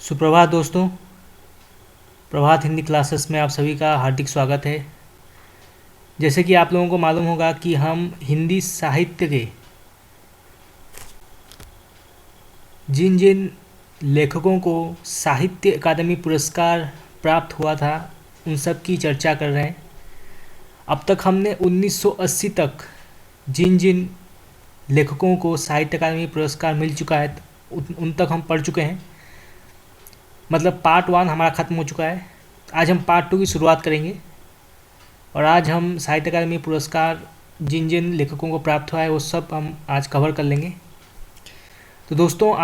सुप्रभात दोस्तों। प्रभात हिंदी क्लासेस में आप सभी का हार्दिक स्वागत है। जैसे कि आप लोगों को मालूम होगा कि हम हिंदी साहित्य के जिन जिन लेखकों को साहित्य अकादमी पुरस्कार प्राप्त हुआ था उन सब की चर्चा कर रहे हैं। अब तक हमने 1980 तक जिन जिन लेखकों को साहित्य अकादमी पुरस्कार मिल चुका है उन तक हम पढ़ चुके हैं। मतलब पार्ट 1 हमारा ख़त्म हो चुका है। आज हम पार्ट 2 की शुरुआत करेंगे और आज हम साहित्य अकादमी पुरस्कार जिन जिन लेखकों को प्राप्त हुआ है वो सब हम आज कवर कर लेंगे। तो दोस्तों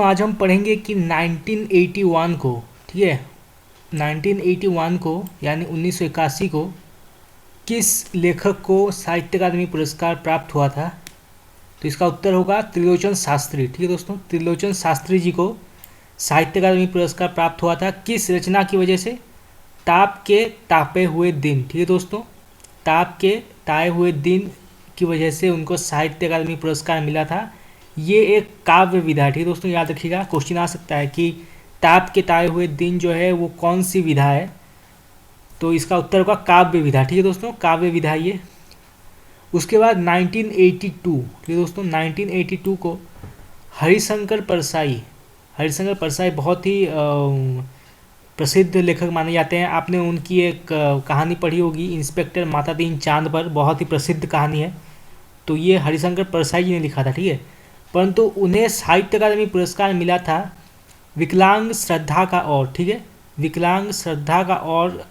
आज हम पढ़ेंगे कि 1981 को, ठीक है, 1981 को यानी 1981 को किस लेखक को साहित्य अकादमी पुरस्कार प्राप्त हुआ था। तो इसका उत्तर होगा त्रिलोचन शास्त्री। ठीक है दोस्तों, त्रिलोचन शास्त्री जी को साहित्य अकादमी पुरस्कार प्राप्त हुआ था। किस रचना की वजह से? ताप के तापे हुए दिन। ठीक है दोस्तों, ताप के ताए हुए दिन की वजह से उनको साहित्य अकादमी पुरस्कार मिला था। ये एक काव्य विधा है। ठीक है दोस्तों, याद रखिएगा, क्वेश्चन आ सकता है कि ताप के ताए हुए दिन जो है वो कौन सी विधा है। तो इसका उत्तर होगा काव्य विधा। ठीक है दोस्तों, काव्य विधा ये। उसके बाद 1982, ठीक है दोस्तों, 1982 को हरिशंकर परसाई बहुत ही प्रसिद्ध लेखक माने जाते हैं। आपने उनकी एक कहानी पढ़ी होगी, इंस्पेक्टर मातादीन चांद पर, बहुत ही प्रसिद्ध कहानी है। तो ये हरिशंकर परसाई जी ने लिखा था, ठीक है। परंतु उन्हें साहित्य अकादमी पुरस्कार मिला था विकलांग श्रद्धा का और, ठीक है, विकलांग श्रद्धा का और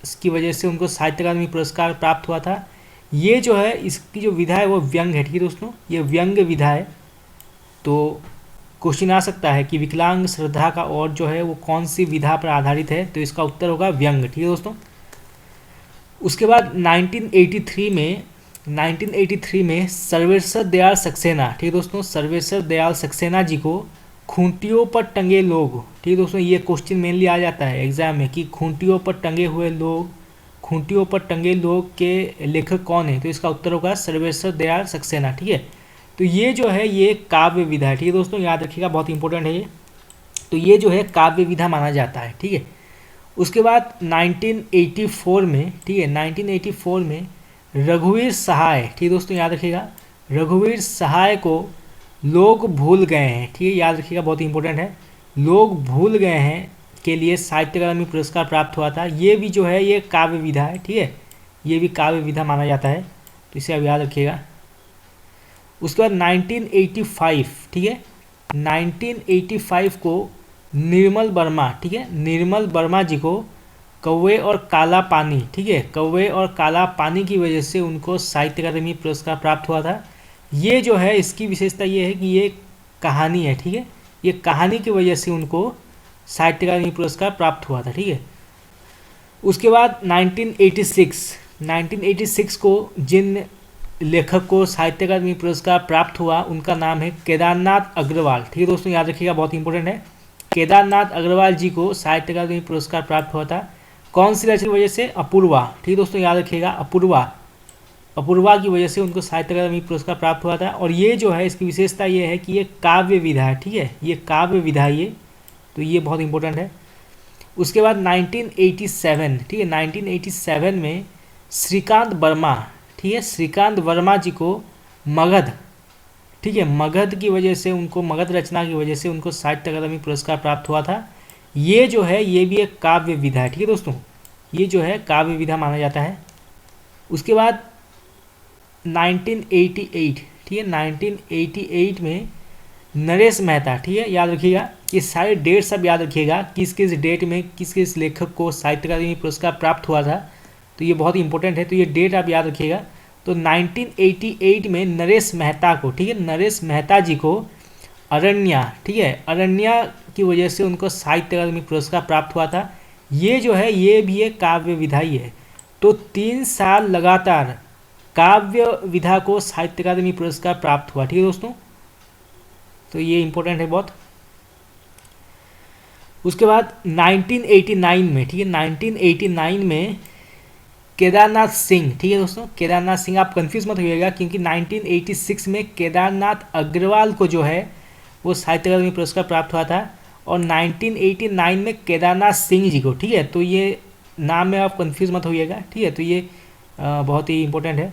इसकी वजह से उनको साहित्य अकादमी पुरस्कार प्राप्त हुआ था। ये जो है इसकी जो विधा है वो व्यंग है। ठीक है दोस्तों, ये व्यंग विधा है। तो क्वेश्चन आ सकता है कि विकलांग श्रद्धा का और जो है वो कौन सी विधा पर आधारित है। तो इसका उत्तर होगा व्यंग। ठीक है दोस्तों। उसके बाद 1983 में सर्वेश्वर दयाल सक्सेना, ठीक है दोस्तों, सर्वेश्वर दयाल सक्सेना जी को खूंटियों पर टंगे लोग, ठीक है दोस्तों, ये क्वेश्चन मेनली आ जाता है एग्जाम में कि खूंटियों पर टंगे हुए लोग, खूंटियों पर टंगे लोग के लेखक कौन है। तो इसका उत्तर होगा सर्वेश्वर दयाल सक्सेना। ठीक है, तो ये जो है ये काव्य विधा है। ठीक है दोस्तों, याद रखिएगा, बहुत इंपॉर्टेंट है ये। तो ये जो है काव्य विधा माना जाता है। ठीक है, उसके बाद 1984 में, ठीक है, 1984 में रघुवीर सहाय, ठीक है दोस्तों, याद रखिएगा, रघुवीर सहाय को लोग भूल गए हैं, ठीक है, याद रखिएगा, बहुत इंपॉर्टेंट है, लोग भूल गए हैं के लिए साहित्य अकादमी पुरस्कार प्राप्त हुआ था। ये भी जो है ये काव्य विधा है। ठीक है, ये भी काव्य विधा माना जाता है, तो इसे अब याद रखिएगा। उसके बाद 1985, ठीक है, 1985 को निर्मल वर्मा, ठीक है, निर्मल वर्मा जी को कौवे और काला पानी, ठीक है, कौवे और काला पानी की वजह से उनको साहित्य अकादमी पुरस्कार प्राप्त हुआ था। ये जो है इसकी विशेषता ये है कि ये कहानी है, ठीक है, ये कहानी की वजह से उनको साहित्य अकादमी पुरस्कार प्राप्त हुआ था। ठीक है, उसके बाद 1986 को जिन लेखक को साहित्य अकादमी पुरस्कार प्राप्त हुआ उनका नाम है केदारनाथ अग्रवाल। ठीक है दोस्तों, याद रखिएगा, बहुत इंपॉर्टेंट है। केदारनाथ अग्रवाल जी को साहित्य अकादमी पुरस्कार प्राप्त हुआ था। कौन सी रचना की वजह से? अपूर्वा। ठीक है दोस्तों, याद रखिएगा, अपूर्वा की वजह से उनको साहित्य अकादमी पुरस्कार प्राप्त हुआ था। और ये जो है इसकी विशेषता ये है कि ये काव्य विधा है। ठीक है, ये काव्य विधा ये, तो ये बहुत इंपॉर्टेंट है। उसके बाद 1987, ठीक है, 1987 में श्रीकांत वर्मा, ठीक है, श्रीकांत वर्मा जी को मगध, ठीक है, मगध की वजह से उनको, मगध रचना की वजह से उनको साहित्य अकादमी पुरस्कार प्राप्त हुआ था। ये जो है ये भी एक काव्य विधा है। ठीक है दोस्तों, ये जो है काव्य विधा माना जाता है। उसके बाद 1988, ठीक है, 1988 में नरेश मेहता, ठीक है, याद रखिएगा, ये सारे डेट सब याद रखिएगा, किस किस डेट में किस किस लेखक को साहित्य अकादमी पुरस्कार प्राप्त हुआ था। तो ये बहुत इंपॉर्टेंट है, तो ये डेट आप याद रखिएगा। तो 1988 में नरेश मेहता को, ठीक है, नरेश मेहता जी को अरण्या, ठीक है, अरण्या की वजह से उनको साहित्य अकादमी पुरस्कार प्राप्त हुआ था। ये जो है ये भी एक काव्य विधा ही है। तो 3 साल लगातार काव्य विधा को साहित्य अकादमी पुरस्कार प्राप्त हुआ। ठीक है दोस्तों, तो ये इंपॉर्टेंट है बहुत। उसके बाद 1989 में, ठीक है, 1989 में केदारनाथ सिंह, ठीक है दोस्तों, केदारनाथ सिंह। आप कंफ्यूज मत होइएगा क्योंकि 1986 में केदारनाथ अग्रवाल को जो है वो साहित्य अकादमी पुरस्कार प्राप्त हुआ था, और 1989 में केदारनाथ सिंह जी को, ठीक है। तो ये नाम में आप कंफ्यूज मत होइएगा, ठीक है। तो ये बहुत ही इंपॉर्टेंट है।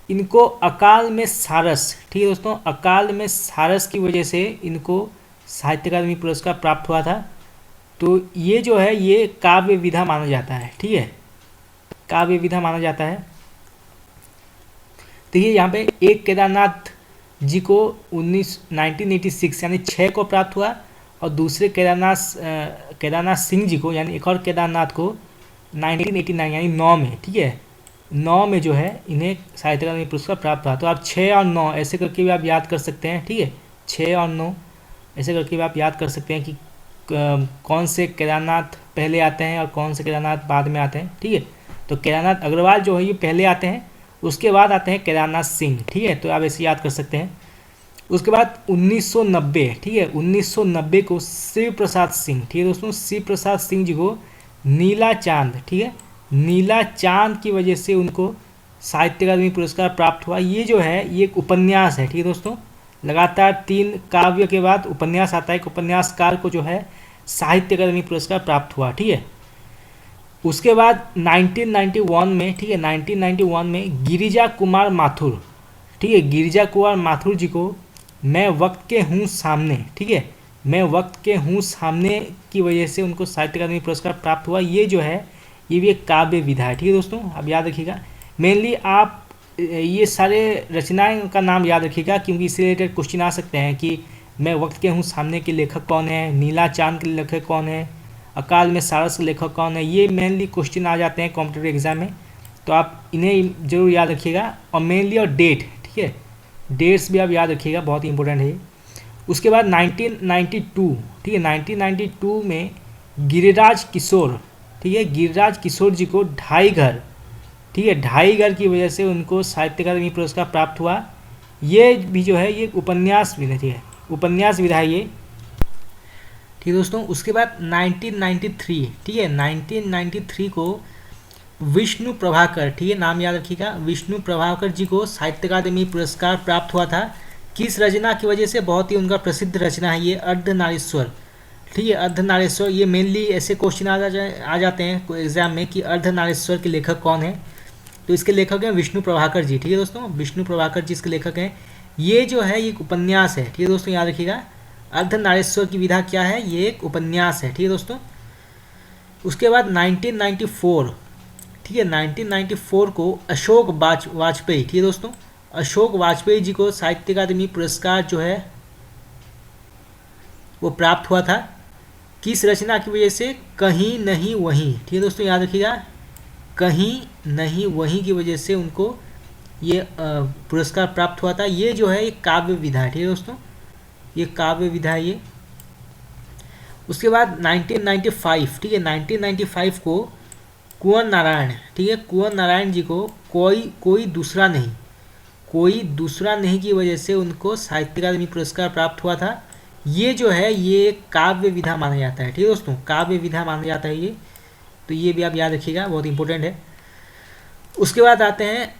इनको अकाल में सारस, ठीक है दोस्तों, अकाल में सारस की वजह से इनको साहित्य अकादमी पुरस्कार प्राप्त हुआ था। तो ये जो है ये काव्य विधा माना जाता है, ठीक है, काव्य विधा माना जाता है। देखिए यहाँ पे एक केदारनाथ जी को 1986 यानी 6 को प्राप्त हुआ, और दूसरे केदारनाथ सिंह जी को यानी एक और केदारनाथ को 1989 यानी 9 में, ठीक है, 9 में जो है इन्हें साहित्य अकादमी पुरस्कार प्राप्त हुआ। तो आप 6 और 9 ऐसे करके भी आप याद कर सकते हैं, ठीक है, 6 और 9 ऐसे करके भी आप याद कर सकते हैं कि कौन से केदारनाथ पहले आते हैं और कौन से केदारनाथ बाद में आते हैं, ठीक है। तो केदारनाथ अग्रवाल जो है ये पहले आते हैं, उसके बाद आते हैं केदारनाथ सिंह, ठीक है। तो आप ऐसे याद कर सकते हैं। उसके बाद 1990, ठीक है, 1990 को शिव प्रसाद सिंह, ठीक है दोस्तों, शिव प्रसाद सिंह जी को नीला चांद, ठीक है, नीला चांद की वजह से उनको साहित्य अकादमी पुरस्कार प्राप्त हुआ। ये जो है ये एक उपन्यास है, ठीक है दोस्तों, लगातार 3 काव्य के बाद उपन्यास आता है। एक उपन्यासकार को जो है साहित्य अकादमी पुरस्कार प्राप्त हुआ, ठीक है। उसके बाद 1991 में, ठीक है, 1991 में गिरिजा कुमार माथुर, ठीक है, गिरिजा कुमार माथुर जी को मैं वक्त के हूँ सामने, ठीक है, मैं वक्त के हूँ सामने की वजह से उनको साहित्य अकादमी पुरस्कार प्राप्त हुआ। ये जो है ये भी एक काव्य विधा है, ठीक है दोस्तों, आप याद रखिएगा। मेनली आप ये सारे रचनाएं का नाम याद रखिएगा क्योंकि इससे रिलेटेड क्वेश्चन आ सकते हैं कि मैं वक्त के हूँ सामने के लेखक कौन है, नीला चांद के लेखक कौन है, अकाल में सारस के लेखक कौन है। ये मेनली क्वेश्चन आ जाते हैं कॉम्पिटेटिव एग्जाम में, तो आप इन्हें जरूर याद रखिएगा। और मेनली और डेट, ठीक है, डेट्स भी आप याद रखिएगा, बहुत ही इंपॉर्टेंट है। उसके बाद 1992, ठीक है, 1992 में गिरिराज किशोर, ठीक है, गिरिराज किशोर जी को ढाई घर, ठीक है, ढाई घर की वजह से उनको साहित्य अकादमी पुरस्कार प्राप्त हुआ। ये भी जो है ये उपन्यास विधा, ठीक है, उपन्यास विधा है ये, ठीक है दोस्तों। उसके बाद 1993, ठीक है, 1993 को विष्णु प्रभाकर, ठीक है, नाम याद रखिएगा, विष्णु प्रभाकर जी को साहित्य अकादमी पुरस्कार प्राप्त हुआ था। किस रचना की वजह से? बहुत ही उनका प्रसिद्ध रचना है ये अर्धनारीश्वर, ठीक है, अर्धनारीश्वर। ये मेनली ऐसे क्वेश्चन आ जाते हैं कोई एग्जाम में कि अर्धनारीश्वर के लेखक कौन है, तो इसके लेखक हैं विष्णु प्रभाकर जी, ठीक है दोस्तों, विष्णु प्रभाकर जी इसके लेखक हैं। ये जो है ये एक उपन्यास है, ठीक है दोस्तों, याद रखिएगा। अर्धनारीश्वर की विधा क्या है? ये एक उपन्यास है, ठीक है दोस्तों। उसके बाद 1994, ठीक है, 1994 को अशोक वाजपेयी, ठीक है दोस्तों, अशोक वाजपेयी जी को साहित्य अकादमी पुरस्कार जो है वो प्राप्त हुआ था। किस रचना की वजह से? कहीं नहीं वहीं, ठीक है दोस्तों, याद रखिएगा, कहीं नहीं वहीं की वजह से उनको ये पुरस्कार प्राप्त हुआ था। ये जो है एक काव्य विधा है, ठीक है दोस्तों, ये काव्य विधा है ये। उसके बाद 1995, ठीक है, 1995 को कुंवर नारायण, ठीक है, कुंवर नारायण जी को कोई दूसरा नहीं की वजह से उनको साहित्य अकादमी पुरस्कार प्राप्त हुआ था। ये जो है ये काव्य विधा माना जाता है, ठीक है दोस्तों, काव्य विधा माना जाता है ये, तो ये भी आप याद रखिएगा, बहुत इंपॉर्टेंट है। उसके बाद आते हैं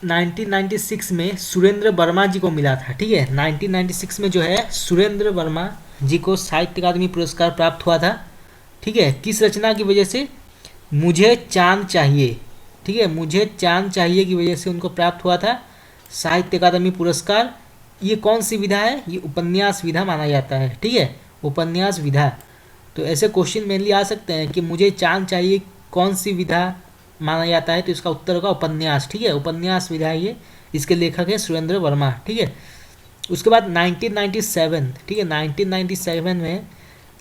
1996 में सुरेंद्र वर्मा जी को मिला था, ठीक है, 1996 में जो है सुरेंद्र वर्मा जी को साहित्य अकादमी पुरस्कार प्राप्त हुआ था, ठीक है। किस रचना की वजह से? मुझे चांद चाहिए, ठीक है, मुझे चांद चाहिए की वजह से उनको प्राप्त हुआ था साहित्य अकादमी पुरस्कार। ये कौन सी विधा है? ये उपन्यास विधा माना जाता है, ठीक है, उपन्यास विधा। तो ऐसे क्वेश्चन मेनली आ सकते हैं कि मुझे चांद चाहिए कौन सी विधा माना जाता है, तो इसका उत्तर होगा उपन्यास, ठीक है, उपन्यास विधा है ये, इसके लेखक है सुरेंद्र वर्मा, ठीक है। उसके बाद 1997, ठीक है, 1997 में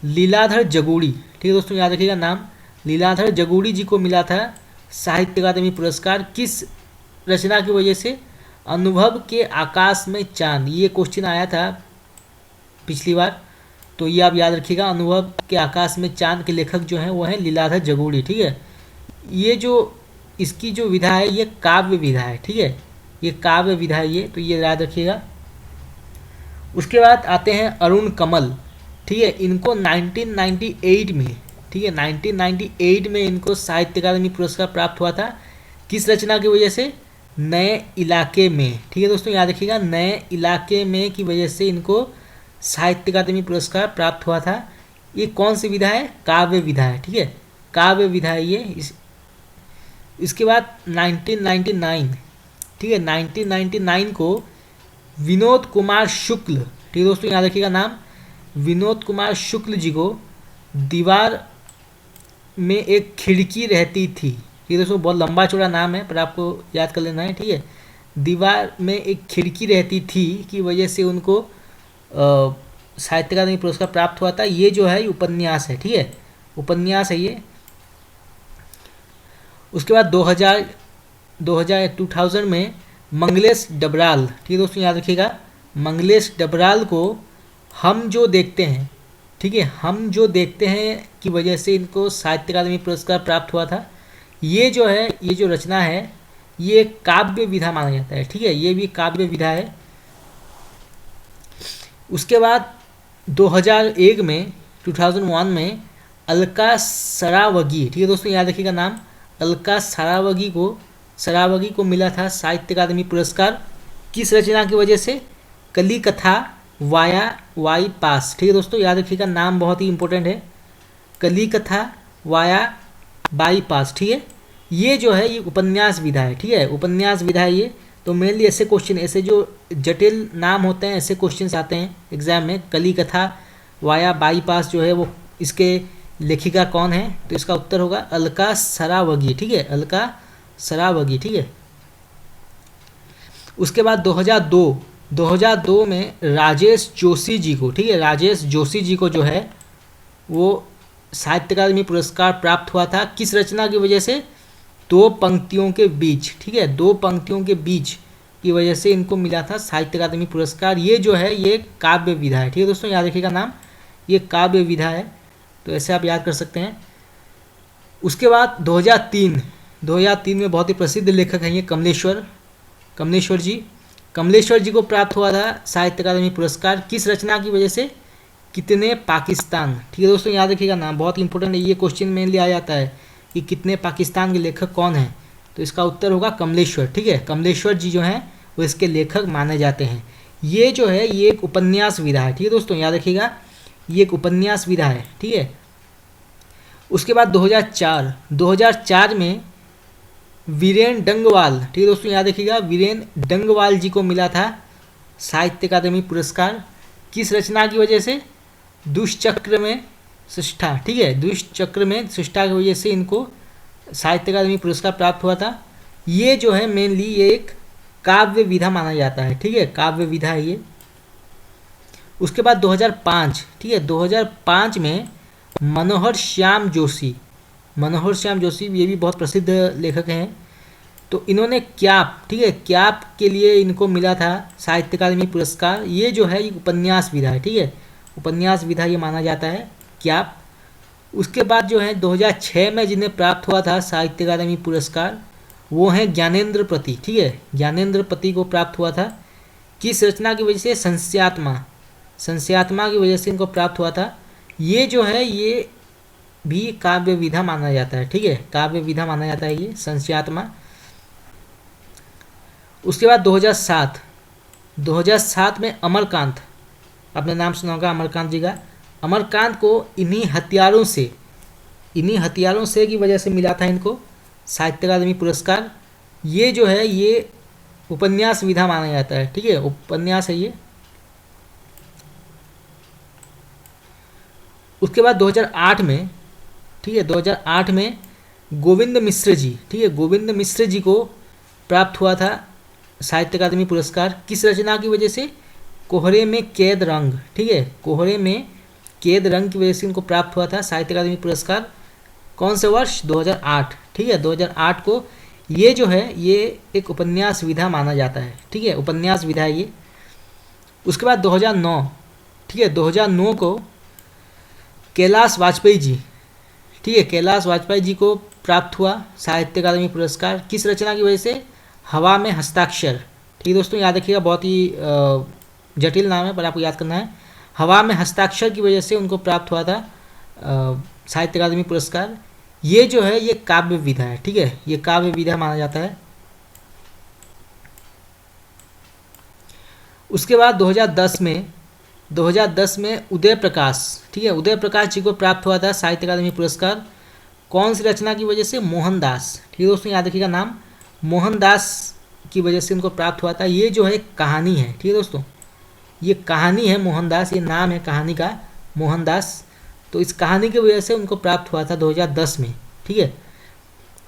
लीलाधर जगूड़ी, ठीक है दोस्तों, याद रखिएगा नाम, लीलाधर जगूड़ी जी को मिला था साहित्य अकादमी पुरस्कार। किस रचना की वजह से? अनुभव के आकाश में चांद। ये क्वेश्चन आया था पिछली बार, तो ये आप याद रखिएगा, अनुभव के आकाश में चांद के लेखक जो हैं वो हैं लीलाधर जगूड़ी, ठीक है। ये जो इसकी जो विधा है ये काव्य विधा है, ठीक है, ये काव्य विधा है ये, तो ये याद रखिएगा। उसके बाद आते हैं अरुण कमल, ठीक है, इनको 1998 में, ठीक है, 1998 में इनको साहित्य अकादमी पुरस्कार प्राप्त हुआ था। किस रचना की वजह से? नए इलाके में। ठीक है दोस्तों, याद रखिएगा, नए इलाके में की वजह से इनको साहित्य अकादमी पुरस्कार प्राप्त हुआ था। ये कौन सी विधा है? काव्य विधा है। ठीक है, काव्य विधा है ये। इसके बाद 1999, ठीक है, 1999 को विनोद कुमार शुक्ल, ठीक है दोस्तों, याद रखिएगा नाम, विनोद कुमार शुक्ल जी को दीवार में एक खिड़की रहती थी। ये दोस्तों बहुत लंबा चौड़ा नाम है, पर आपको याद कर लेना है। ठीक है, दीवार में एक खिड़की रहती थी की वजह से उनको साहित्य अकादमी पुरस्कार प्राप्त हुआ था। ये जो है ये उपन्यास है। ठीक है, उपन्यास है ये। उसके बाद 2000 में मंगलेश डबराल, ठीक है दोस्तों, याद रखिएगा, मंगलेश डबराल को हम जो देखते हैं, ठीक है, हम जो देखते हैं की वजह से इनको साहित्य अकादमी पुरस्कार प्राप्त हुआ था। ये जो है, ये जो रचना है, ये काव्य विधा माना जाता है। ठीक है, ये भी काव्य विधा है। उसके बाद 2001 में 2001 में अलका सरावगी, ठीक है दोस्तों, याद रखिएगा नाम, अलका सरावगी को मिला था साहित्य अकादमी पुरस्कार। किस रचना की वजह से? कली कथा वाया वाई पास। ठीक है दोस्तों, याद रखिएगा नाम, बहुत ही इंपॉर्टेंट है, कली कथा वाया बाई पास। ठीक है, ये जो है ये उपन्यास विधा है। ठीक है, उपन्यास विधा है ये। तो मेनली ऐसे क्वेश्चन, ऐसे जो जटिल नाम होते हैं, ऐसे क्वेश्चंस आते हैं एग्जाम में। कली कथा वाया बाई पास जो है वो इसके लेखिका कौन है? तो इसका उत्तर होगा अलका सरावगी। ठीक है, अलका सरावगी। ठीक है, उसके बाद 2002 में राजेश जोशी जी को, ठीक है, राजेश जोशी जी को जो है वो साहित्य अकादमी पुरस्कार प्राप्त हुआ था। किस रचना की वजह से? दो पंक्तियों के बीच। ठीक है, दो पंक्तियों के बीच की वजह से इनको मिला था साहित्य अकादमी पुरस्कार। ये जो है ये काव्य विधा है। ठीक है दोस्तों, याद रखिएगा नाम, ये काव्य विधा है। तो ऐसे आप याद कर सकते हैं। उसके बाद 2003 में बहुत ही प्रसिद्ध लेखक हैं ये कमलेश्वर जी को प्राप्त हुआ था साहित्य अकादमी पुरस्कार। किस रचना की वजह से? कितने पाकिस्तान। ठीक है दोस्तों, याद रखिएगा नाम, बहुत इंपॉर्टेंट है, ये क्वेश्चन मेनली आ जाता है कि कितने पाकिस्तान के लेखक कौन हैं। तो इसका उत्तर होगा कमलेश्वर। ठीक है, कमलेश्वर जी जो हैं वो इसके लेखक माने जाते हैं। ये जो है ये एक उपन्यास विधा है। ठीक है दोस्तों, याद रखिएगा, ये एक उपन्यास विधा है। ठीक है, उसके बाद 2004 में वीरेन डंगवाल, ठीक है दोस्तों, याद रखिएगा, वीरेन डंगवाल जी को मिला था साहित्य अकादमी पुरस्कार। किस रचना की वजह से? दुष्चक्र में सृष्टा। ठीक है, दुष्चक्र में सृष्टा की वजह से इनको साहित्य अकादमी पुरस्कार प्राप्त हुआ था। ये जो है मेनली ये एक काव्य विधा माना जाता है। ठीक है, काव्य विधा है ये। उसके बाद 2005, ठीक है, 2005 में मनोहर श्याम जोशी ये भी बहुत प्रसिद्ध लेखक हैं। तो इन्होंने क्याप, ठीक है, क्याप के लिए इनको मिला था साहित्य अकादमी पुरस्कार। ये जो है ये उपन्यास विधा है। ठीक है, उपन्यास विधा ये माना जाता है क्याप। उसके बाद जो है 2006 में जिन्हें प्राप्त हुआ था साहित्य अकादमी पुरस्कार वो हैं ज्ञानेंद्र पति। ठीक है, ज्ञानेंद्र पति को प्राप्त हुआ था। किस रचना की वजह से? संस्यात्मा की वजह से इनको प्राप्त हुआ था। ये जो है ये भी काव्य विधा माना जाता है। ठीक है, काव्य विधा माना जाता है ये संस्यात्मा। उसके बाद 2007 में अमरकांत, आपने नाम सुना होगा अमरकांत जी का। अमरकांत को इन्हीं हथियारों से की वजह से मिला था इनको साहित्य अकादमी पुरस्कार। ये जो है ये उपन्यास विधा माना जाता है। ठीक है, उपन्यास है ये। उसके बाद 2008 में, ठीक है, 2008 में गोविंद मिश्र जी, ठीक है, गोविंद मिश्र जी को प्राप्त हुआ था साहित्य अकादमी पुरस्कार। किस रचना की वजह से? कोहरे में कैद रंग। ठीक है, कोहरे में कैद रंग की वजह से इनको प्राप्त हुआ था साहित्य अकादमी पुरस्कार। कौन से वर्ष? 2008। ठीक है, 2008 को। ये जो है ये एक उपन्यास विधा माना जाता है। ठीक है, उपन्यास विधा है ये। उसके बाद 2009, ठीक है, 2009 को कैलाश वाजपेयी जी, ठीक है, कैलाश वाजपेयी जी को प्राप्त हुआ साहित्य अकादमी पुरस्कार। किस रचना की वजह से? हवा में हस्ताक्षर। ठीक है दोस्तों, याद रखिएगा, बहुत ही जटिल नाम है पर आपको याद करना है। हवा में हस्ताक्षर की वजह से उनको प्राप्त हुआ था साहित्य अकादमी पुरस्कार। ये जो है ये काव्य विधा है, ठीक है, ये काव्य विधा माना जाता है। उसके बाद 2010 में उदय प्रकाश, ठीक है, उदय प्रकाश जी को प्राप्त हुआ था साहित्य अकादमी पुरस्कार। कौन सी रचना की वजह से? मोहनदास, ठीक है दोस्तों, याद रखिएगा नाम, मोहनदास की वजह से उनको प्राप्त हुआ था। ये जो है कहानी है, ठीक है दोस्तों, ये कहानी है मोहनदास, ये नाम है कहानी का मोहनदास। तो इस कहानी की वजह से उनको प्राप्त हुआ था 2010 में, ठीक है।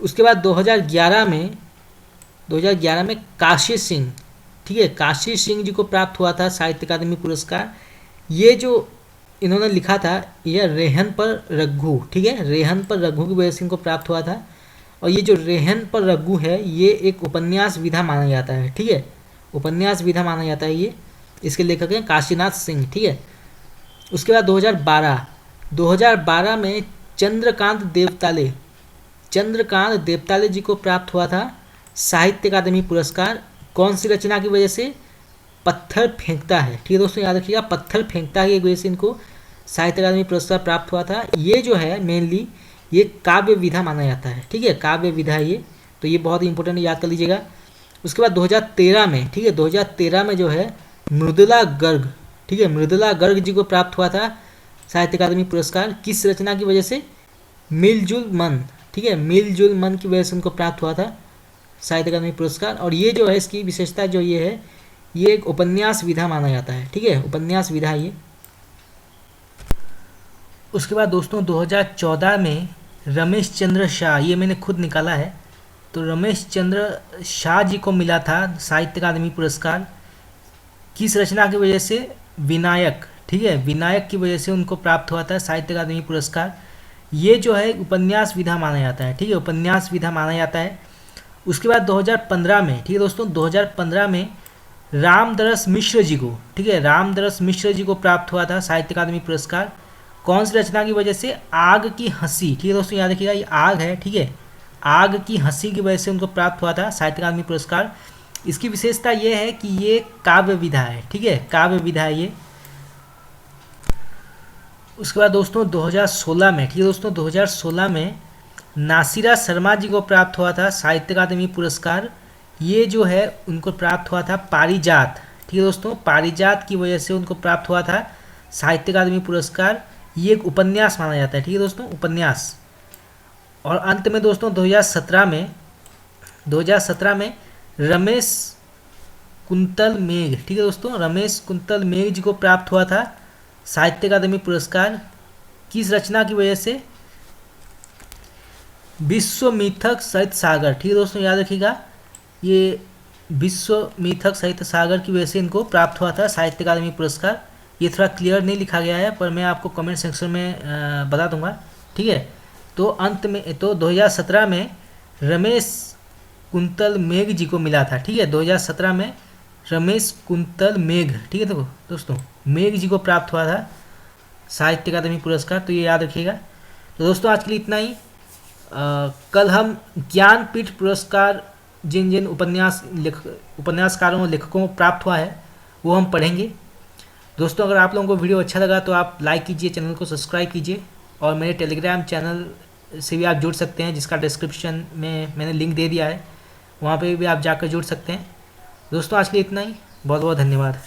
उसके बाद 2011 में काशी सिंह, ठीक है, काशी सिंह जी को प्राप्त हुआ था साहित्य अकादमी पुरस्कार। ये जो इन्होंने लिखा था यह रेहन पर रघु, ठीक है, रेहन पर रघु की वजह से इनको प्राप्त हुआ था। और ये जो रेहन पर रघु है ये एक उपन्यास विधा माना जाता है, ठीक है, उपन्यास विधा माना जाता है ये। इसके लेखक हैं काशीनाथ सिंह, ठीक है। उसके बाद 2012 में चंद्रकांत देवताले जी को प्राप्त हुआ था साहित्य अकादमी पुरस्कार। कौन सी रचना की वजह से? पत्थर फेंकता है, ठीक है दोस्तों, याद रखिएगा, पत्थर फेंकता है की वजह से इनको साहित्य अकादमी पुरस्कार प्राप्त हुआ था। ये जो है मेनली ये काव्य विधा माना जाता है, ठीक है, काव्य विधा ये, तो ये बहुत ही इंपॉर्टेंट, याद कर लीजिएगा। उसके बाद 2013 में, ठीक है, 2013 में जो है मृदुला गर्ग, ठीक है, मृदुला गर्ग जी को प्राप्त हुआ था साहित्य अकादमी पुरस्कार। किस रचना की वजह से? मिलजुल मन, ठीक है, मिलजुल मन की वजह से उनको प्राप्त हुआ था साहित्य अकादमी पुरस्कार। और ये जो है इसकी विशेषता जो ये है, ये एक उपन्यास विधा माना जाता है, ठीक है, उपन्यास विधा ये। उसके बाद दोस्तों 2014 में रमेश चंद्र शाह, ये मैंने खुद निकाला है, तो रमेश चंद्र शाह जी को मिला था साहित्य अकादमी पुरस्कार। किस रचना की वजह से? विनायक, ठीक है, विनायक की वजह से उनको प्राप्त हुआ था साहित्य अकादमी पुरस्कार। ये जो है उपन्यास विधा माना जाता है, ठीक है, उपन्यास विधा माना जाता है। उसके बाद 2015 में, ठीक है दोस्तों, 2015 में रामदरस मिश्र जी को, ठीक है, रामदरस मिश्र जी को प्राप्त हुआ था साहित्य अकादमी पुरस्कार। कौन सी रचना की वजह से? आग की हंसी, ठीक है दोस्तों, याद रखिएगा, ये आग है, ठीक है, आग की हंसी की वजह से उनको प्राप्त हुआ था साहित्य अकादमी पुरस्कार। इसकी विशेषता ये है कि ये काव्य विधा है, ठीक है, काव्य विधा है ये। उसके बाद दोस्तों 2016 में, ठीक है दोस्तों, 2016 में नासिरा शर्मा जी को प्राप्त हुआ था साहित्य अकादमी पुरस्कार। ये जो है उनको प्राप्त हुआ था पारिजात, ठीक है दोस्तों, पारिजात की वजह से उनको प्राप्त हुआ था साहित्य अकादमी पुरस्कार। ये एक उपन्यास माना जाता है, ठीक है दोस्तों, उपन्यास। और अंत में दोस्तों 2017 में रमेश कुंतल मेघ, ठीक है दोस्तों, रमेश कुंतल मेघ जी को प्राप्त हुआ था साहित्य अकादमी पुरस्कार। किस रचना की वजह से? विश्व मिथक सहित सागर, ठीक है दोस्तों, याद रखिएगा, ये विश्व मिथक सहित सागर की वजह से इनको प्राप्त हुआ था साहित्य अकादमी पुरस्कार। ये थोड़ा क्लियर नहीं लिखा गया है पर मैं आपको कमेंट सेक्शन में बता दूंगा, ठीक है। तो अंत में तो 2017 में रमेश कुंतल मेघ जी को मिला था, ठीक है, 2017 में रमेश कुंतल मेघ, ठीक है देखो दोस्तों, मेघ जी को प्राप्त हुआ था साहित्य अकादमी पुरस्कार, तो ये याद रखिएगा। तो दोस्तों आज के लिए इतना ही। कल हम ज्ञानपीठ पुरस्कार जिन जिन उपन्यासकारों और लेखकों को प्राप्त हुआ है वो हम पढ़ेंगे। दोस्तों अगर आप लोगों को वीडियो अच्छा लगा तो आप लाइक कीजिए, चैनल को सब्सक्राइब कीजिए और मेरे टेलीग्राम चैनल से भी आप जुड़ सकते हैं जिसका डिस्क्रिप्शन में मैंने लिंक दे दिया है, वहाँ पे भी आप जाकर जुड़ सकते हैं। दोस्तों आज के लिए इतना ही, बहुत बहुत धन्यवाद।